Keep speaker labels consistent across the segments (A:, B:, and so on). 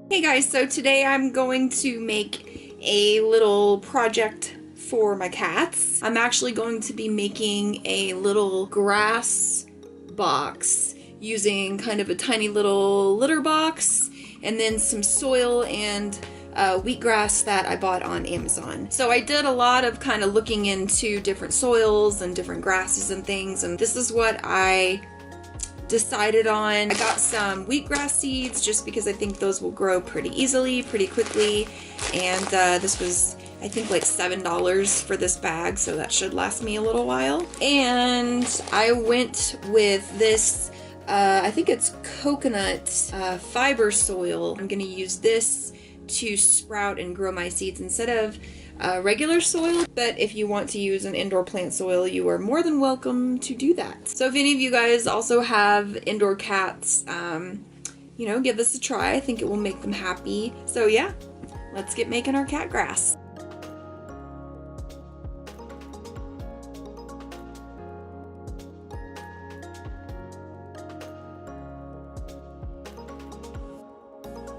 A: Hey guys, so today I'm going to make a little project for my cats. I'm actually going to be making a little grass box using kind of a tiny little litter box and then some soil and wheatgrass that I bought on Amazon. So I did a lot of kind of looking into different soils and different grasses and things, and this is what I decided on. I got some wheatgrass seeds just because I think those will grow pretty easily, pretty quickly, and this was, I think, like $7 for this bag, so that should last me a little while. And I went with this, I think it's coconut fiber soil. I'm gonna use this to sprout and grow my seeds instead of regular soil, but if you want to use an indoor plant soil, you are more than welcome to do that. So if any of you guys also have indoor cats, you know, give this a try. I think it will make them happy. So yeah, let's get making our cat grass.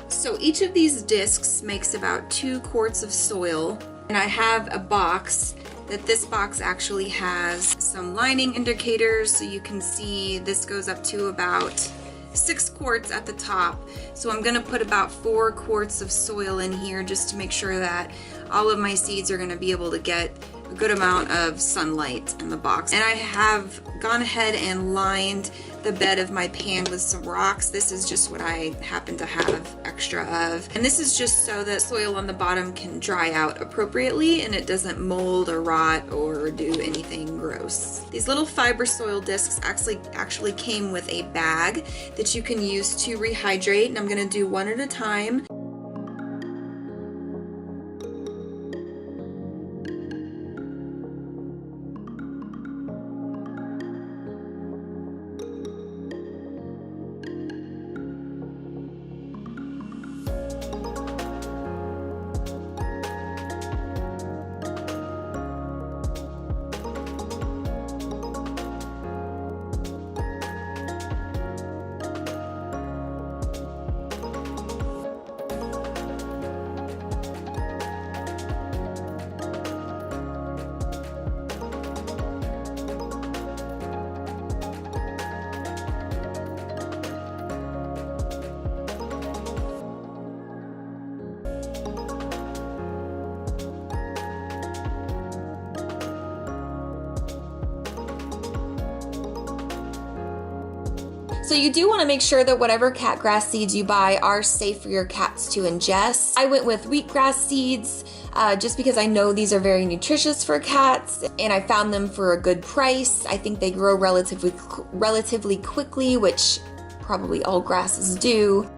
A: So each of these discs makes about 2 quarts of soil. And I have a box that this box actually has some lining indicators, so you can see this goes up to about 6 quarts at the top. So I'm gonna put about 4 quarts of soil in here just to make sure that all of my seeds are gonna be able to get a good amount of sunlight in the box. And I have gone ahead and lined the bed of my pan with some rocks. This is just what I happen to have extra of. And this is just so that soil on the bottom can dry out appropriately and it doesn't mold or rot or do anything gross. These little fiber soil discs actually came with a bag that you can use to rehydrate, and I'm gonna do one at a time. So you do want to make sure that whatever cat grass seeds you buy are safe for your cats to ingest. I went with wheatgrass seeds just because I know these are very nutritious for cats, and I found them for a good price. I think they grow relatively quickly, which probably all grasses do.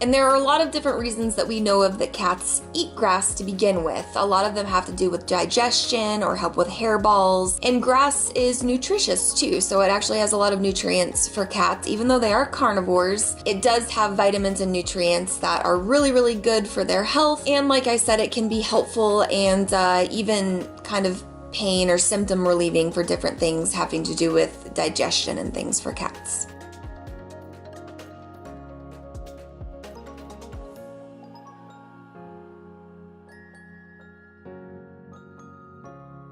A: And there are a lot of different reasons that we know of that cats eat grass to begin with. A lot of them have to do with digestion or help with hairballs. And grass is nutritious too, so it actually has a lot of nutrients for cats. Even though they are carnivores, it does have vitamins and nutrients that are really, really good for their health. And like I said, it can be helpful and even kind of pain or symptom relieving for different things having to do with digestion and things for cats.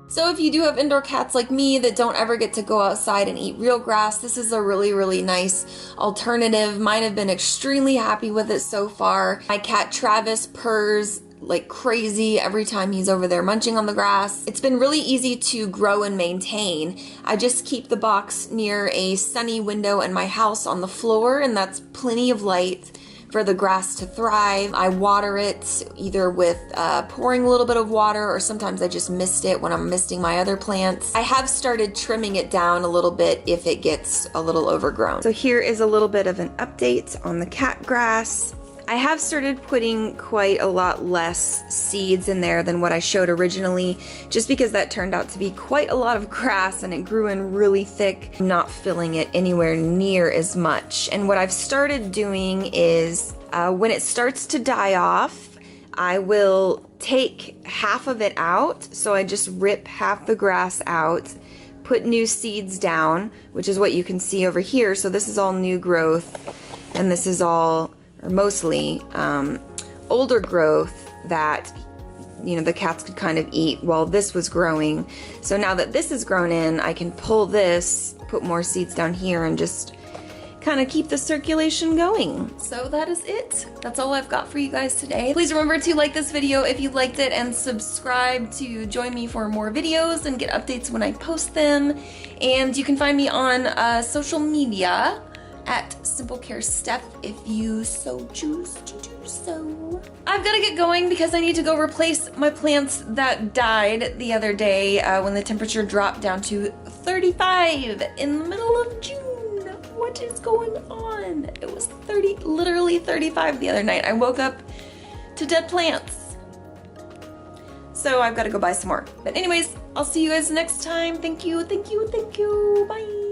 A: So if you do have indoor cats like me that don't ever get to go outside and eat real grass, this is a really, really nice alternative. Mine have been extremely happy with it so far. My cat Travis purrs like crazy every time he's over there munching on the grass. It's been really easy to grow and maintain. I just keep the box near a sunny window in my house on the floor, and that's plenty of light for the grass to thrive. I water it either with pouring a little bit of water, or sometimes I just mist it when I'm misting my other plants. I have started trimming it down a little bit if it gets a little overgrown. So here is a little bit of an update on the cat grass. I have started putting quite a lot less seeds in there than what I showed originally, just because that turned out to be quite a lot of grass and it grew in really thick, not filling it anywhere near as much. And what I've started doing is when it starts to die off, I will take half of it out. So I just rip half the grass out, put new seeds down, which is what you can see over here. So this is all new growth, and this is all
B: or mostly, older growth that, you know, the cats could kind of eat while this was growing. So now that this is grown in, I can pull this, put more seeds down here, and just kind of keep the circulation going. So that is it. That's all I've got for you guys today. Please remember to like this video if you liked it, and subscribe to join me for more videos and get updates when I post them. And you can find me on social media at Simple Care Steph if you so choose to do so. I've got to get going because I need to go replace my plants that died the other day when the temperature dropped down to 35 in the middle of June. What is going on? It was literally 35 the other night. I woke up to dead plants. So I've got to go buy some more. But anyways, I'll see you guys next time. Thank you, thank you, thank you. Bye.